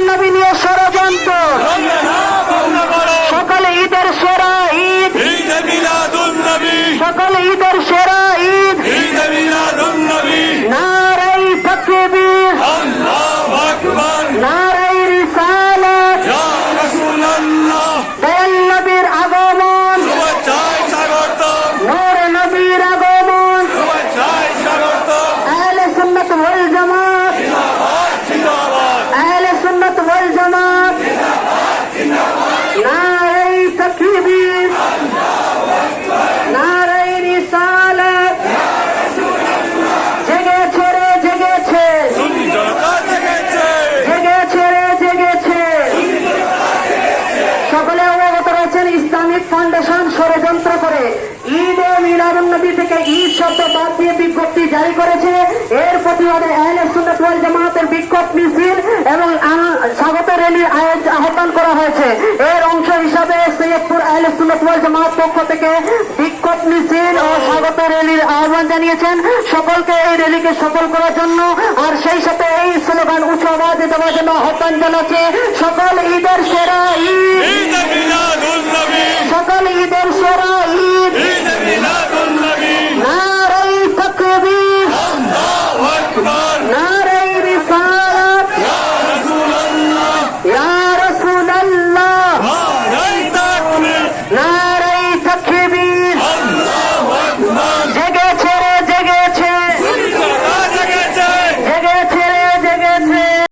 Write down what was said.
নবী নিয়ে ষড়যন্ত্র, সকলে ঈদের সেরা ঈদ, সকলে ঈদের সেরা ঈদ, নারাই তাকবীর, নারাই রিসালাত, দয়াল নবীর আগমন, নূর নবীর আগমন, আহলে সুন্নাত ওয়াল জামাত, আহলে সুন্নাত ওয়াল জামাত, নারাই তাকবীর, নারাই রিসালাত, জেগেছে রে জেগেছে, জেগেছে রে জেগেছে। সকলে অবগত রয়েছেন ইসলামিক ফাউন্ডেশন ষড়যন্ত্র করে ঈদে মিলাদুন্নবী থেকে ঈদ শব্দ বাদ দিয়ে বিজ্ঞপ্তি জারি করেছে। এর প্রতিবাদে আহলে সুন্নাত ওয়াল জামাতের বিক্ষোভ মিছিল এবং স্বাগত র্যালির আহ্বান করা হয়েছে। এর অংশ হিসাবে সৈয়দপুর আহলে সুন্নাত ওয়াল জামাত পক্ষ থেকে বিক্ষোভ মিছিল ও স্বাগত র্যালির আহ্বান জানিয়েছেন সকলকে এই র্যালিকে সফল করার জন্য। আর সেই সাথে এই স্লোগান উচ্চ আওয়াজে দেওয়ার জন্য আহ্বান জানাচ্ছে সকল ঈদের সেরা ঈদ।